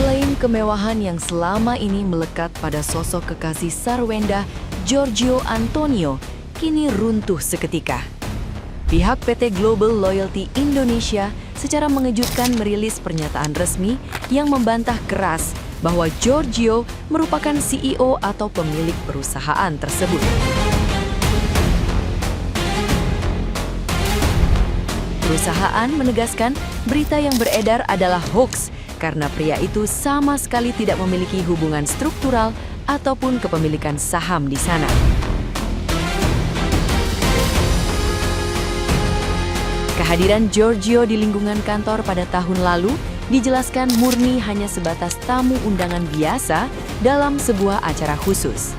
Klaim kemewahan yang selama ini melekat pada sosok kekasih Sarwenda, Giorgio Antonio, kini runtuh seketika. Pihak PT Global Loyalty Indonesia secara mengejutkan merilis pernyataan resmi yang membantah keras bahwa Giorgio merupakan CEO atau pemilik perusahaan tersebut. Perusahaan menegaskan berita yang beredar adalah hoaks karena pria itu sama sekali tidak memiliki hubungan struktural ataupun kepemilikan saham di sana. Kehadiran Giorgio di lingkungan kantor pada tahun lalu dijelaskan murni hanya sebatas tamu undangan biasa dalam sebuah acara khusus.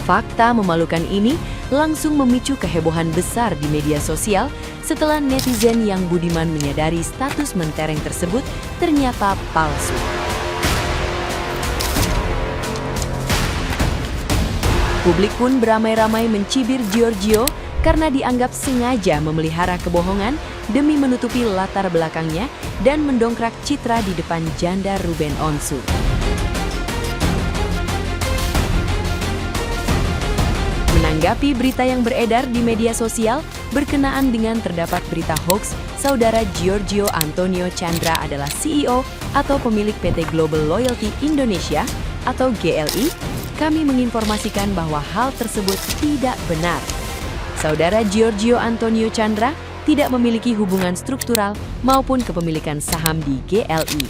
Fakta memalukan ini langsung memicu kehebohan besar di media sosial setelah netizen yang budiman menyadari status mentereng tersebut ternyata palsu. Publik pun beramai-ramai mencibir Giorgio karena dianggap sengaja memelihara kebohongan demi menutupi latar belakangnya dan mendongkrak citra di depan janda Ruben Onsu. Menanggapi berita yang beredar di media sosial berkenaan dengan terdapat berita hoaks, saudara Giorgio Antonio Chandra adalah CEO atau pemilik PT Global Loyalty Indonesia atau GLI, kami menginformasikan bahwa hal tersebut tidak benar. Saudara Giorgio Antonio Chandra tidak memiliki hubungan struktural maupun kepemilikan saham di GLI.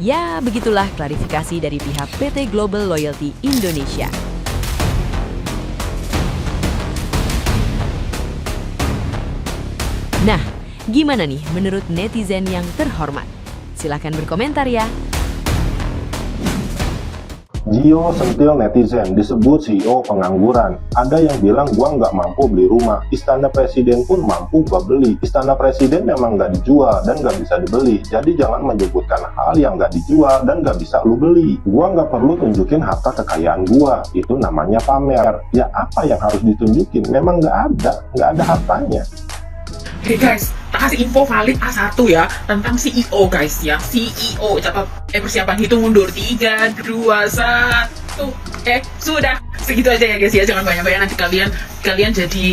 Ya, begitulah klarifikasi dari pihak PT Global Loyalty Indonesia. Nah, gimana nih menurut netizen yang terhormat? Silahkan berkomentar ya. Gio sentil netizen disebut CEO pengangguran. Ada yang bilang gua nggak mampu beli rumah. Istana Presiden pun mampu gua beli. Istana Presiden memang nggak dijual dan nggak bisa dibeli. Jadi jangan menyebutkan hal yang nggak dijual dan nggak bisa lu beli. Gua nggak perlu tunjukin harta kekayaan gua. Itu namanya pamer. Ya apa yang harus ditunjukin? Memang nggak ada hartanya. Oke guys, tak kasih info valid A1 ya tentang CEO guys ya. CEO, catat persiapan hitung mundur 3, 2, 1. Sudah. Segitu aja ya guys ya, jangan banyak-banyak nanti kalian jadi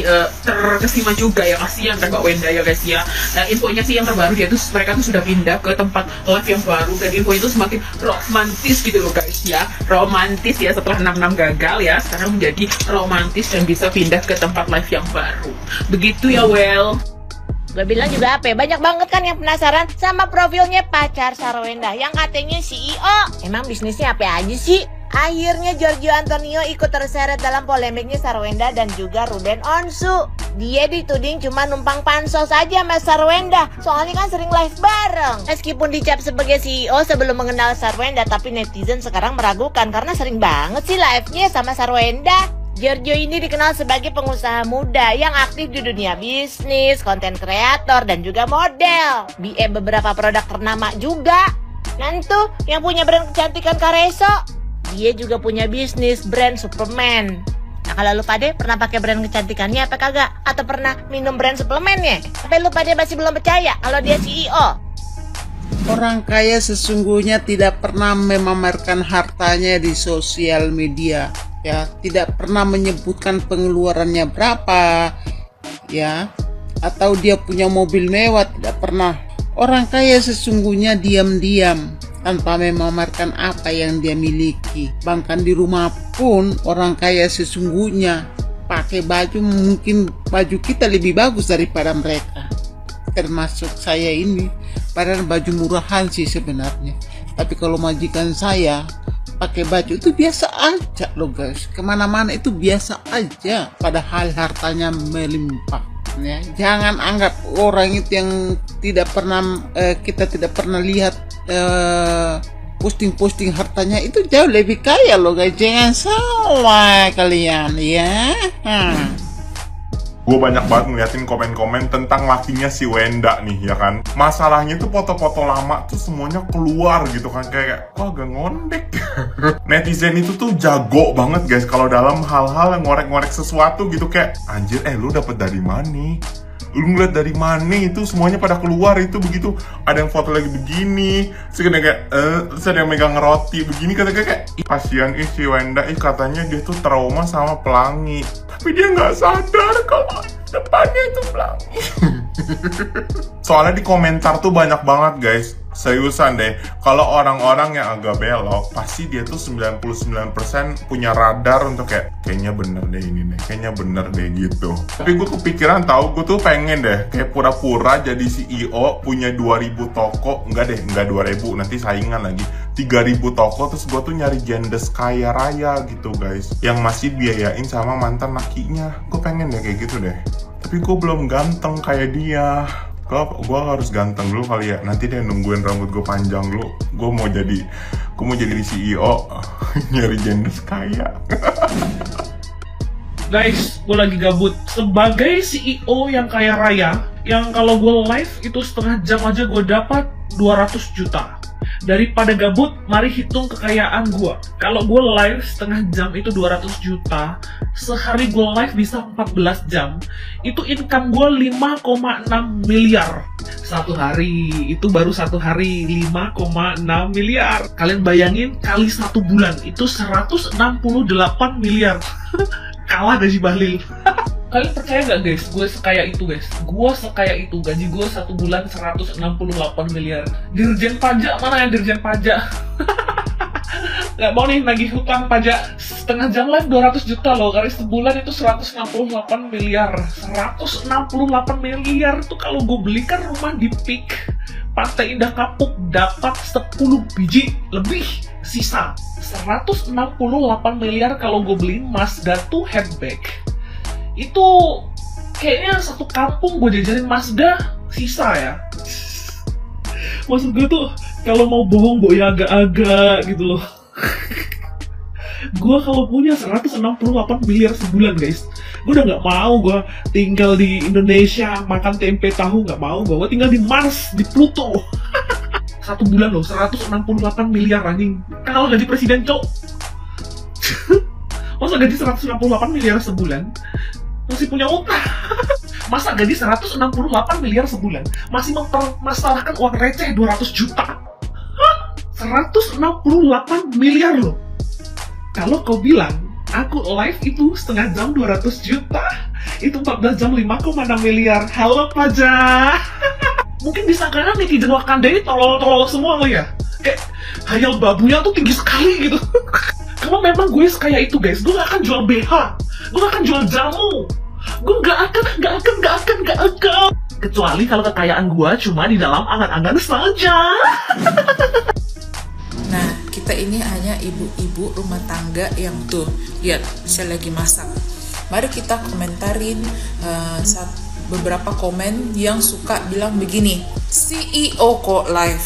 terkesima juga ya, kasihan kan Mbak Wenda ya guys ya. Nah, infonya sih yang terbaru mereka tuh sudah pindah ke tempat live yang baru dan info itu semakin romantis gitu loh guys ya. Romantis ya, setelah 6 gagal ya, sekarang menjadi romantis dan bisa pindah ke tempat live yang baru. Begitu ya Well. Gue bilang juga apa ya, banyak banget kan yang penasaran sama profilnya pacar Sarwenda yang katanya CEO. Emang bisnisnya apa aja sih? Akhirnya Giorgio Antonio ikut terseret dalam polemiknya Sarwenda dan juga Ruben Onsu. Dia dituding cuma numpang pansos aja sama Sarwenda, soalnya kan sering live bareng. Meskipun dicap sebagai CEO sebelum mengenal Sarwenda, tapi netizen sekarang meragukan karena sering banget sih live-nya sama Sarwenda. Giorgio ini dikenal sebagai pengusaha muda yang aktif di dunia bisnis, konten kreator, dan juga model. Beberapa produk ternama juga. Dan tuh yang punya brand kecantikan Kareso, dia juga punya bisnis brand Superman. Nah kalau lu pada pernah pakai brand kecantikannya apa kagak? Atau pernah minum brand suplemennya? Sampai lu pada masih belum percaya kalau dia CEO? Orang kaya sesungguhnya tidak pernah memamerkan hartanya di sosial media, ya, tidak pernah menyebutkan pengeluarannya berapa, ya, atau dia punya mobil mewah, tidak pernah. Orang kaya sesungguhnya diam-diam tanpa memamerkan apa yang dia miliki. Bahkan di rumah pun orang kaya sesungguhnya pakai baju, mungkin baju kita lebih bagus daripada mereka, termasuk saya ini. Padahal baju murahan sih sebenarnya, tapi kalau majikan saya pakai baju itu biasa aja loh guys, kemana-mana itu biasa aja, padahal hartanya melimpah ya. Jangan anggap orang itu yang tidak pernah kita tidak pernah lihat posting-posting hartanya itu jauh lebih kaya loh guys, jangan salah kalian ya. Gue banyak banget ngeliatin komen-komen tentang lakinya si Wenda nih ya kan. Masalahnya tuh foto-foto lama tuh semuanya keluar gitu kan, kayak kok agak ngondek. Netizen itu tuh jago banget guys kalau dalam hal-hal yang ngorek-ngorek sesuatu gitu, kayak anjir lu dapet dari mana nih? Lu ngeliat dari mana itu semuanya pada keluar itu begitu. Ada yang foto lagi begini, terus kayak terus ada yang megang roti begini, kata kayak kasihan si Wenda, katanya dia tuh trauma sama pelangi. Tapi dia nggak sadar kalau depannya itu pelangi. Soalnya di komentar tuh banyak banget guys. Seriusan deh, kalau orang-orang yang agak belok, pasti dia tuh 99% punya radar untuk kayaknya bener deh ini deh, kayaknya bener deh gitu. Tapi gue kepikiran tahu, gue tuh pengen deh kayak pura-pura jadi CEO, punya 2000 toko, enggak 2000, nanti saingan lagi. 3000 toko, terus gue tuh nyari jendes kaya raya gitu guys, yang masih biayain sama mantan lakinya. Gue pengen deh kayak gitu deh. Tapi gue belum ganteng kayak dia. Gue harus ganteng dulu kali ya. Nanti dia nungguin rambut gue panjang dulu. Gue mau jadi CEO nyari jendes kaya. Guys, gue lagi gabut. Sebagai CEO yang kaya raya, yang kalau gue live itu setengah jam aja gue dapat 200 juta. Daripada gabut, mari hitung kekayaan gue. Kalau gue live setengah jam itu 200 juta, sehari gue live bisa 14 jam, itu income gue 5,6 miliar. Satu hari, itu baru satu hari 5,6 miliar. Kalian bayangin kali satu bulan, itu 168 miliar. Kalah gaji Bahlil. Kalian percaya nggak guys, gue sekaya itu guys. Gue sekaya itu, gaji gue satu bulan 168 miliar. Dirjen pajak, mana yang dirjen pajak? Nggak mau nih nagih hutang pajak. Setengah jam live 200 juta loh, kali sebulan itu 168 miliar. 168 miliar tuh kalau gue belikan rumah di Peak Pantai Indah Kapuk dapat 10 biji lebih sisa. 168 miliar kalau gue beliin Mazda 2 hatchback. Itu kayaknya satu kampung gue jajarin Mazda sisa ya. Maksud gue tuh kalau mau bohong ya agak-agak gitu loh. Gue kalau punya 168 miliar sebulan guys, gue udah nggak mau gue tinggal di Indonesia makan tempe tahu, nggak mau gue tinggal di Mars, di Pluto. Satu bulan loh 168 miliar anjing. Kalau gaji presiden cok. Masa gaji 168 miliar sebulan masih punya utang? Masa gaji 168 miliar sebulan masih mempermasalahkan uang receh 200 juta? 168 miliar loh. Kalau kau bilang aku live itu setengah jam 200 juta, itu 14 jam 5,6 miliar. Halo pajak. Mungkin disangkakan netizen Wakanda ini tolol-tolol semua lo ya. Kayak hayal babunya tuh tinggi sekali gitu. Kalau memang gue sekaya itu guys, gue gak akan jual BH, gue gak akan jual jamu, gue gak akan. Kecuali kalau kekayaan gue cuma di dalam angan-angan saja. Nah, kita ini hanya ibu-ibu rumah tangga yang tuh, lihat, saya lagi masak. Mari kita komentarin beberapa komen yang suka bilang begini, CEO kok live,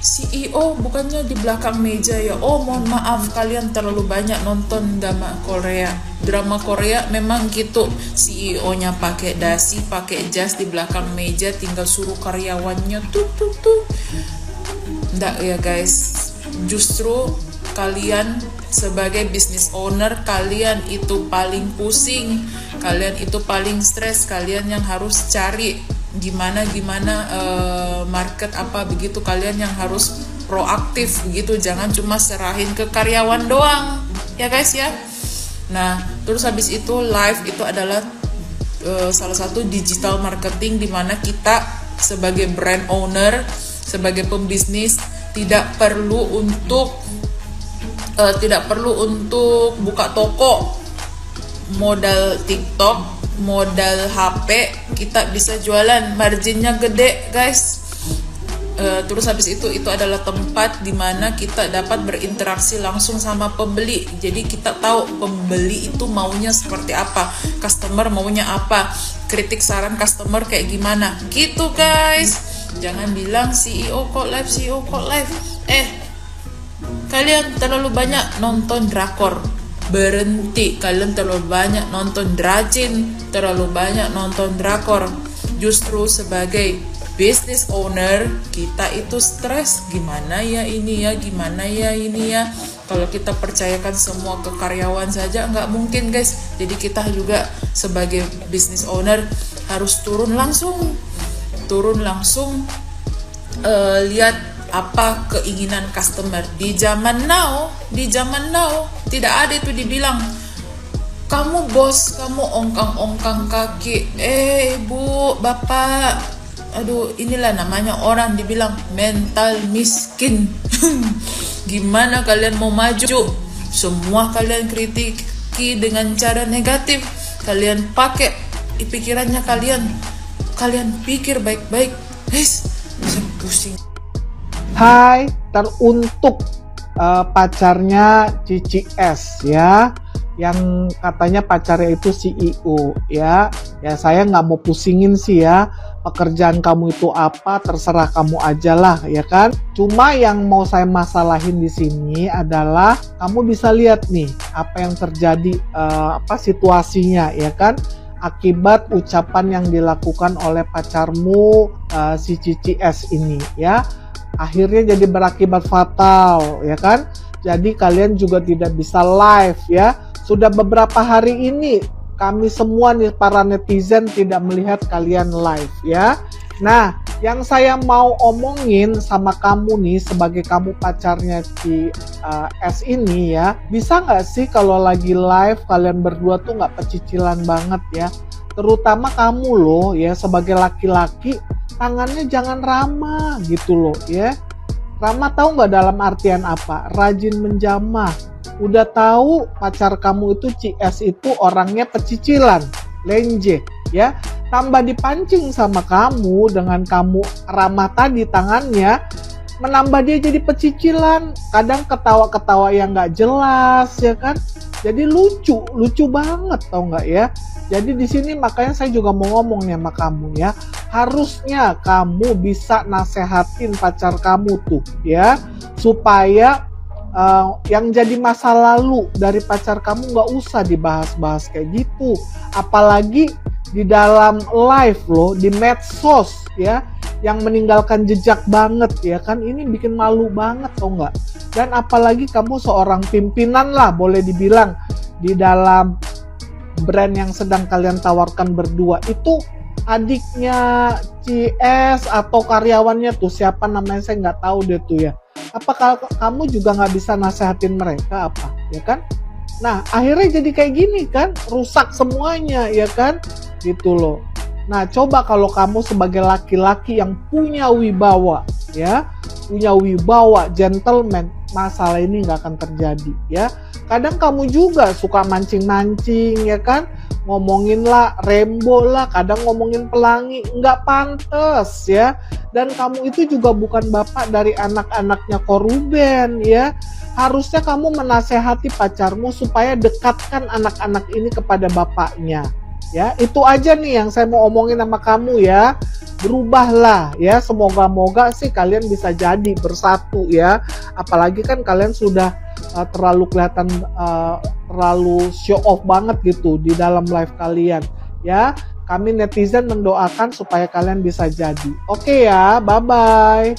CEO bukannya di belakang meja ya. Oh mohon maaf, kalian terlalu banyak nonton drama Korea memang gitu. CEO-nya pakai dasi, pakai jas di belakang meja, tinggal suruh karyawannya tuh. Nggak ya guys, justru kalian sebagai business owner, kalian itu paling pusing, kalian itu paling stres, kalian yang harus cari gimana market apa begitu, kalian yang harus proaktif begitu, jangan cuma serahin ke karyawan doang ya guys ya. Nah terus habis itu live itu adalah salah satu digital marketing di mana kita sebagai brand owner, sebagai pembisnis tidak perlu untuk buka toko, modal TikTok, modal HP, kita bisa jualan, marginnya gede guys. Terus habis itu adalah tempat dimana kita dapat berinteraksi langsung sama pembeli. Jadi kita tahu pembeli itu maunya seperti apa, customer maunya apa, kritik saran customer kayak gimana gitu guys. Jangan bilang CEO kok live. Kalian terlalu banyak nonton drakor, berhenti. Kalian terlalu banyak nonton Dracin, terlalu banyak nonton drakor. Justru sebagai business owner kita itu stres, gimana ya ini ya. Kalau kita percayakan semua ke karyawan saja nggak mungkin guys. Jadi kita juga sebagai business owner harus turun langsung lihat apa keinginan customer. Di zaman now tidak ada itu dibilang kamu bos, kamu ongkang-ongkang kaki, ibu, bapak, aduh, inilah namanya orang dibilang mental miskin. Gimana kalian mau maju? Semua kalian kritiki dengan cara negatif. Kalian pakai pikirannya kalian pikir baik-baik. Guys, bisa pusing. Hai, teruntuk pacarnya Cici S ya, yang katanya pacarnya itu CEO ya. Ya saya nggak mau pusingin sih ya, pekerjaan kamu itu apa terserah kamu aja lah ya kan. Cuma yang mau saya masalahin di sini adalah kamu bisa lihat nih apa yang terjadi, situasinya ya kan, akibat ucapan yang dilakukan oleh pacarmu si Cici S ini ya. Akhirnya jadi berakibat fatal ya kan. Jadi kalian juga tidak bisa live ya. Sudah beberapa hari ini kami semua nih para netizen tidak melihat kalian live ya. Nah, yang saya mau omongin sama kamu nih sebagai kamu pacarnya si S ini ya, bisa nggak sih kalau lagi live kalian berdua tuh nggak pecicilan banget ya? Terutama kamu loh ya, sebagai laki-laki tangannya jangan ramah gitu loh ya. Ramah tahu nggak dalam artian apa? Rajin menjamah. Udah tahu pacar kamu itu CS itu orangnya pecicilan, lenje ya. Tambah dipancing sama kamu dengan kamu ramah tadi tangannya, menambah dia jadi pecicilan. Kadang ketawa-ketawa yang nggak jelas ya kan. Jadi lucu banget tau nggak ya. Jadi di sini makanya saya juga mau ngomong nih sama kamu ya. Harusnya kamu bisa nasehatin pacar kamu tuh ya, supaya yang jadi masa lalu dari pacar kamu nggak usah dibahas-bahas kayak gitu. Apalagi di dalam live loh, di medsos ya, yang meninggalkan jejak banget ya kan. Ini bikin malu banget tau nggak. Dan apalagi kamu seorang pimpinan lah boleh dibilang di dalam brand yang sedang kalian tawarkan berdua. Itu adiknya CS atau karyawannya tuh siapa namanya saya nggak tahu deh tuh ya. Apa kamu juga nggak bisa nasehatin mereka apa ya kan? Nah akhirnya jadi kayak gini kan, rusak semuanya ya kan, gitu loh. Nah coba kalau kamu sebagai laki-laki yang punya wibawa ya, punya wibawa gentleman, masalah ini nggak akan terjadi ya. Kadang kamu juga suka mancing-mancing ya kan, ngomongin lah Rembo lah, kadang ngomongin Pelangi, nggak pantas ya. Dan kamu itu juga bukan bapak dari anak-anaknya Koruben ya. Harusnya kamu menasehati pacarmu supaya dekatkan anak-anak ini kepada bapaknya ya. Itu aja nih yang saya mau omongin sama kamu ya. Berubahlah ya, semoga-moga sih kalian bisa jadi bersatu ya. Apalagi kan kalian sudah terlalu kelihatan terlalu show off banget gitu di dalam live kalian ya. Kami netizen mendoakan supaya kalian bisa jadi. Oke ya, bye bye.